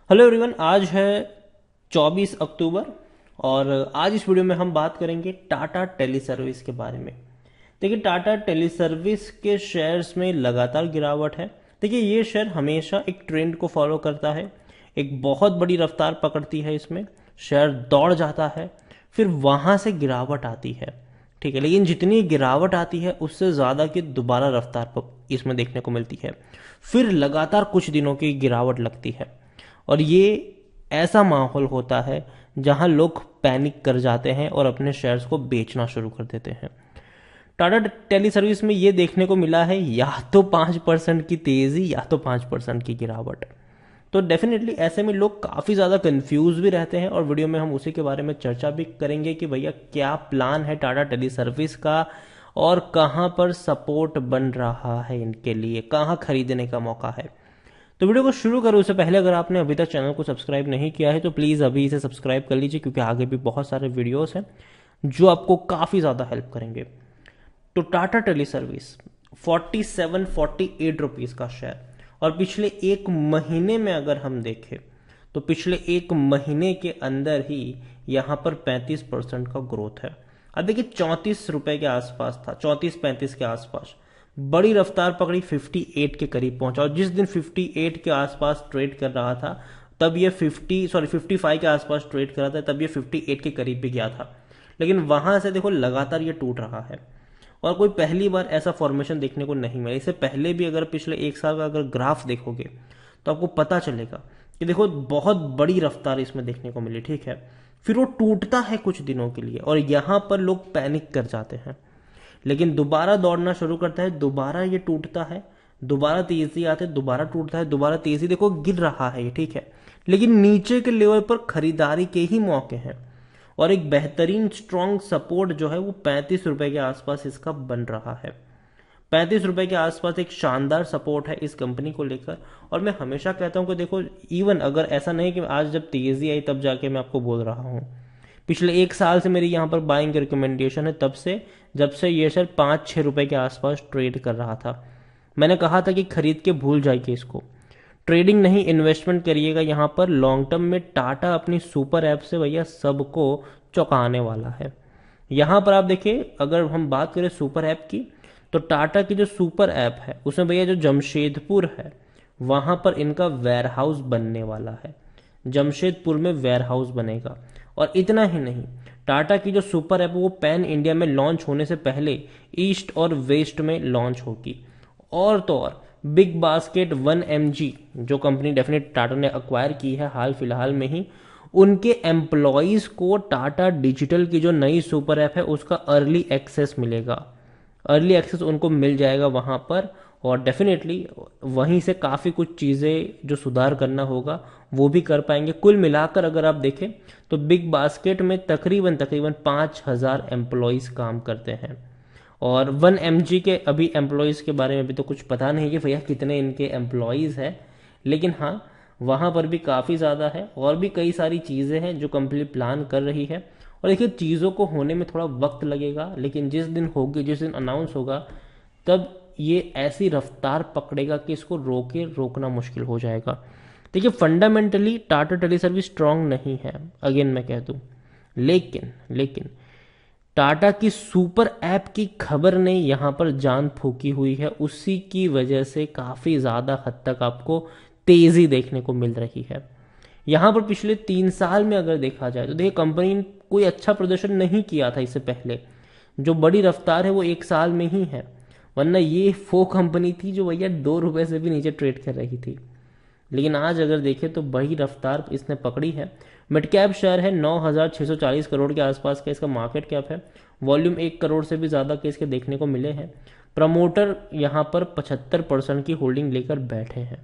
Hello everyone, आज है 24 अक्टूबर और आज इस वीडियो में हम बात करेंगे टाटा टेली सर्विस के बारे में। देखिए, टाटा टेली सर्विस के शेयर्स में लगातार गिरावट है। देखिए, ये शेयर हमेशा एक ट्रेंड को फॉलो करता है, एक बहुत बड़ी रफ्तार पकड़ती है, इसमें शेयर दौड़ जाता है, फिर वहां से गिरावट आती है। ठीक है, लेकिन जितनी गिरावट आती है उससे ज़्यादा की दोबारा रफ्तार इसमें देखने को मिलती है, फिर लगातार कुछ दिनों की गिरावट लगती है और ये ऐसा माहौल होता है जहां लोग पैनिक कर जाते हैं और अपने शेयर्स को बेचना शुरू कर देते हैं। टाटा टेली सर्विस में ये देखने को मिला है, या तो 5% की तेजी या तो 5% की गिरावट। तो डेफिनेटली ऐसे में लोग काफ़ी ज़्यादा कंफ्यूज भी रहते हैं और वीडियो में हम उसी के बारे में चर्चा भी करेंगे कि भैया क्या प्लान है टाटा टेली सर्विस का और कहाँ पर सपोर्ट बन रहा है इनके लिए, कहाँ खरीदने का मौका है। तो वीडियो को शुरू करूँ उससे पहले अगर आपने अभी तक चैनल को सब्सक्राइब नहीं किया है तो प्लीज़ अभी इसे सब्सक्राइब कर लीजिए, क्योंकि आगे भी बहुत सारे वीडियोस हैं जो आपको काफ़ी ज़्यादा हेल्प करेंगे। तो टाटा टेली सर्विस 47-48 रुपीज़ का शेयर, और पिछले एक महीने में अगर हम देखें तो पिछले एक महीने के अंदर ही यहाँ पर 35% का ग्रोथ है। अब देखिए, 34 रुपए के आसपास था, 34-35 के आसपास बड़ी रफ्तार पकड़ी, 58 के करीब पहुंचा, और जिस दिन 58 के आसपास ट्रेड कर रहा था तब ये 55 के आसपास ट्रेड कर रहा था, तब ये 58 के करीब भी गया था। लेकिन वहां से देखो लगातार ये टूट रहा है और कोई पहली बार ऐसा फॉर्मेशन देखने को नहीं मिला। इससे पहले भी अगर पिछले एक साल का अगर ग्राफ देखोगे तो आपको पता चलेगा कि देखो बहुत बड़ी रफ्तार इसमें देखने को मिली। ठीक है, फिर वो टूटता है कुछ दिनों के लिए और यहां पर लोग पैनिक कर जाते हैं, लेकिन दोबारा दौड़ना शुरू करता है, दोबारा ये टूटता है, दोबारा तेजी आते, दोबारा टूटता है, दोबारा तेजी, देखो गिर रहा है ये। ठीक है, लेकिन नीचे के लेवल पर खरीदारी के ही मौके हैं और एक बेहतरीन स्ट्रॉन्ग सपोर्ट जो है वो 35 रुपए के आसपास इसका बन रहा है। 35 रुपए के आसपास एक शानदार सपोर्ट है इस कंपनी को लेकर। और मैं हमेशा कहता हूं कि देखो, इवन अगर ऐसा नहीं कि आज जब तेजी आई तब जाके मैं आपको बोल रहा हूं, पिछले एक साल से मेरी यहाँ पर बाइंग रिकमेंडेशन है, तब से जब से ये शेयर 5-6 रुपए के आसपास ट्रेड कर रहा था। मैंने कहा था कि खरीद के भूल जाइए इसको, ट्रेडिंग नहीं इन्वेस्टमेंट करिएगा यहाँ पर। लॉन्ग टर्म में टाटा अपनी सुपर ऐप से भैया सबको चौंकाने वाला है। यहाँ पर आप देखिए, अगर हम बात करें सुपर ऐप की तो टाटा की जो सुपर ऐप है उसमें भैया जो जमशेदपुर है वहां पर इनका वेयर हाउस बनने वाला है। जमशेदपुर में वेयर हाउस बनेगा। और इतना ही नहीं, टाटा की जो सुपर ऐप वो पैन इंडिया में लॉन्च होने से पहले ईस्ट और वेस्ट में लॉन्च होगी। और तो और बिग बास्केट 1mg जो कंपनी डेफिनेट टाटा ने अक्वायर की है हाल फिलहाल में ही, उनके एम्प्लॉयज को टाटा डिजिटल की जो नई सुपर ऐप है उसका अर्ली एक्सेस मिलेगा। अर्ली एक्सेस उनको मिल जाएगा वहां पर, और डेफिनेटली वहीं से काफ़ी कुछ चीज़ें जो सुधार करना होगा वो भी कर पाएंगे। कुल मिलाकर अगर आप देखें तो बिग बास्केट में तकरीबन तकरीबन 5,000 एम्प्लॉयज़ काम करते हैं। और 1mg के अभी एम्प्लॉयज़ के बारे में अभी तो कुछ पता नहीं कि भैया कितने इनके एम्प्लॉयज़ हैं, लेकिन हाँ वहाँ पर भी काफ़ी ज़्यादा है और भी कई सारी चीज़ें हैं जो कंपनी प्लान कर रही है। और देखिए, चीज़ों को होने में थोड़ा वक्त लगेगा, लेकिन जिस दिन होगी, जिस दिन अनाउंस होगा, तब ये ऐसी रफ्तार पकड़ेगा कि इसको रोकना मुश्किल हो जाएगा। देखिए, fundamentally Tata teleservices strong नहीं है, अगेन मैं कह दूं, लेकिन टाटा की सुपर ऐप की खबर ने यहां पर जान फूकी हुई है, उसी की वजह से काफ़ी ज़्यादा हद तक आपको तेज़ी देखने को मिल रही है। यहाँ पर पिछले 3 साल में अगर देखा जाए तो देखिए, कंपनी ने कोई अच्छा प्रदर्शन नहीं किया था इससे पहले। जो बड़ी रफ्तार है वो एक साल में ही है, वरना ये वो कंपनी थी जो भैया 2 रुपए से भी नीचे ट्रेड कर रही थी। लेकिन आज अगर देखें तो बड़ी रफ्तार इसने पकड़ी है। मिड कैप शेयर है, 9,640 करोड़ के आसपास का इसका मार्केट कैप है। वॉल्यूम 1 करोड़ से भी ज़्यादा के इसके देखने को मिले हैं। प्रमोटर यहाँ पर 75% की होल्डिंग लेकर बैठे हैं,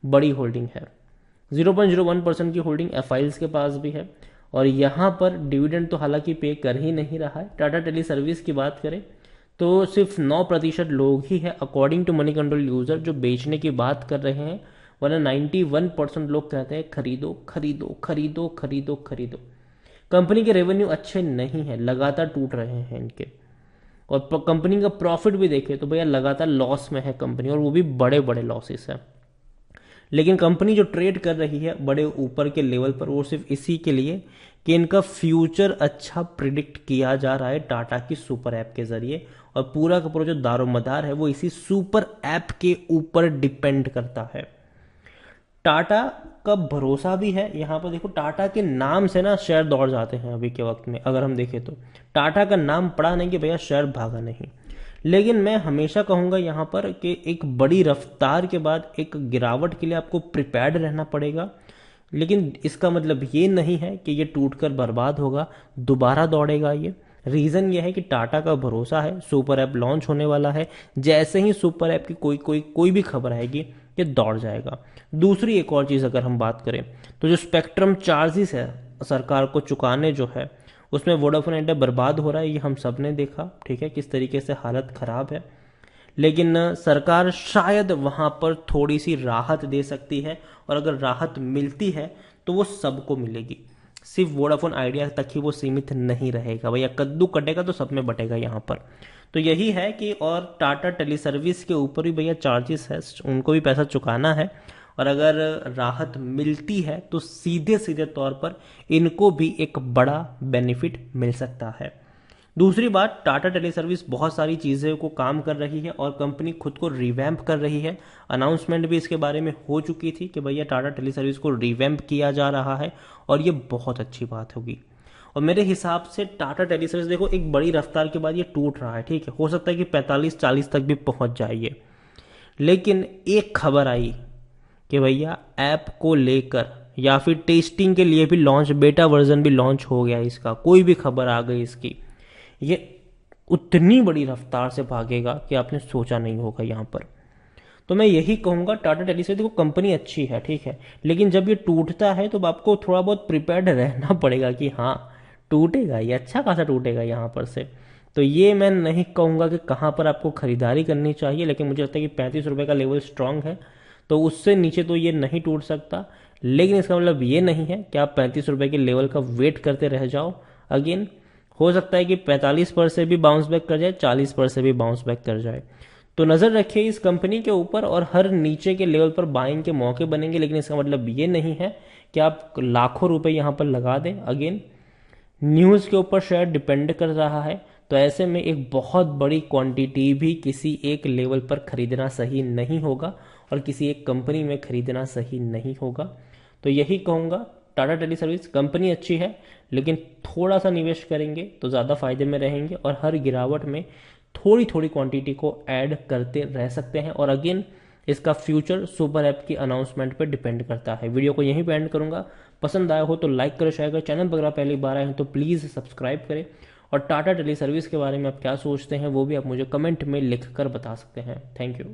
बड़ी होल्डिंग है। 0.01% की होल्डिंग एफआईल्स के पास भी है। और यहाँ पर डिविडेंड तो हालांकि पे कर ही नहीं रहा है। टाटा टेली सर्विस की बात करें तो सिर्फ 9% लोग ही है according to Moneycontrol user जो बेचने की बात कर रहे हैं, वरना 91% लोग कहते हैं खरीदो खरीदो खरीदो खरीदो खरीदो। कंपनी के रेवेन्यू अच्छे नहीं है, लगातार टूट रहे हैं इनके। और कंपनी का प्रॉफिट भी देखें तो भैया लगातार लॉस में है कंपनी, और वो भी बड़े बड़े लॉसेस है। लेकिन कंपनी जो ट्रेड कर रही है बड़े ऊपर के लेवल पर, वो सिर्फ इसी के लिए कि इनका फ्यूचर अच्छा प्रिडिक्ट किया जा रहा है टाटा की सुपर ऐप के जरिए, और पूरा का पूरा जो दारोमदार है वो इसी सुपर ऐप के ऊपर डिपेंड करता है। टाटा का भरोसा भी है। यहाँ पर देखो, टाटा के नाम से ना शेयर दौड़ जाते हैं अभी के वक्त में, अगर हम देखें तो टाटा का नाम पड़ा नहीं कि भैया शेयर भागा नहीं। लेकिन मैं हमेशा कहूंगा यहाँ पर कि एक बड़ी रफ्तार के बाद एक गिरावट के लिए आपको प्रिपेयर्ड रहना पड़ेगा, लेकिन इसका मतलब ये नहीं है कि ये टूटकर बर्बाद होगा, दोबारा दौड़ेगा ये। रीजन ये है कि टाटा का भरोसा है, सुपर ऐप लॉन्च होने वाला है, जैसे ही सुपर ऐप की कोई भी खबर आएगी ये दौड़ जाएगा। दूसरी एक और चीज अगर हम बात करें तो जो स्पेक्ट्रम चार्जेस है सरकार को चुकाने जो है, उसमें वोडाफोन इंडिया बर्बाद हो रहा है, ये हम सब ने देखा, ठीक है, किस तरीके से हालत खराब है। लेकिन सरकार शायद वहां पर थोड़ी सी राहत दे सकती है, और अगर राहत मिलती है तो वो सबको मिलेगी, सिर्फ वोडाफोन आइडिया तक ही वो सीमित नहीं रहेगा। भैया कद्दू कटेगा तो सब में बटेगा यहाँ पर। तो यही है कि, और टाटा टेली सर्विस के ऊपर भी भैया चार्जेस है, उनको भी पैसा चुकाना है, और अगर राहत मिलती है तो सीधे सीधे तौर पर इनको भी एक बड़ा बेनिफिट मिल सकता है। दूसरी बात, टाटा टेली सर्विस बहुत सारी चीज़ों को काम कर रही है और कंपनी खुद को रिवैम्प कर रही है। अनाउंसमेंट भी इसके बारे में हो चुकी थी कि भैया टाटा टेली सर्विस को रिवैम्प किया जा रहा है, और ये बहुत अच्छी बात होगी। और मेरे हिसाब से टाटा टेली सर्विस देखो एक बड़ी रफ्तार के बाद ये टूट रहा है, ठीक है, हो सकता है कि 45-40 तक भी पहुंच जाए ये। लेकिन एक खबर आई कि भैया ऐप को लेकर या फिर टेस्टिंग के लिए भी लॉन्च, बेटा वर्जन भी लॉन्च हो गया इसका, कोई भी खबर आ गई इसकी, ये उतनी बड़ी रफ्तार से भागेगा कि आपने सोचा नहीं होगा यहाँ पर। तो मैं यही कहूंगा, टाटा टेली से देखो कंपनी अच्छी है, ठीक है, लेकिन जब ये टूटता है तो आपको थोड़ा बहुत प्रिपेयर्ड रहना पड़ेगा कि हाँ टूटेगा, ये अच्छा खासा टूटेगा यहाँ पर से। तो ये मैं नहीं कहूंगा कि कहाँ पर आपको खरीदारी करनी चाहिए, लेकिन मुझे लगता है कि 35 रुपये का लेवल स्ट्रांग है, तो उससे नीचे तो ये नहीं टूट सकता। लेकिन इसका मतलब ये नहीं है कि आप 35 रुपये के लेवल का वेट करते रह जाओ। अगेन हो सकता है कि 45 पर से भी बाउंस बैक कर जाए, 40 पर से भी बाउंस बैक कर जाए। तो नजर रखिए इस कंपनी के ऊपर, और हर नीचे के लेवल पर बाइंग के मौके बनेंगे, लेकिन इसका मतलब ये नहीं है कि आप लाखों रुपए यहां पर लगा दें। अगेन न्यूज के ऊपर शेयर डिपेंड कर रहा है, तो ऐसे में एक बहुत बड़ी क्वांटिटी भी किसी एक लेवल पर खरीदना सही नहीं होगा, और किसी एक कंपनी में खरीदना सही नहीं होगा। तो यही कहूंगा, टाटा टेली सर्विस कंपनी अच्छी है, लेकिन थोड़ा सा निवेश करेंगे तो ज़्यादा फायदे में रहेंगे, और हर गिरावट में थोड़ी थोड़ी क्वांटिटी को ऐड करते रह सकते हैं। और अगेन इसका फ्यूचर सुपर ऐप की अनाउंसमेंट पर डिपेंड करता है। वीडियो को यहीं पे एंड करूंगा। पसंद आया हो तो लाइक करो, शेयर करो, चैनल पर अगर पहली बार आए हैं तो प्लीज़ सब्सक्राइब करें, और टाटा टेली सर्विस के बारे में आप क्या सोचते हैं वो भी आप मुझे कमेंट में लिख कर बता सकते हैं। Thank you.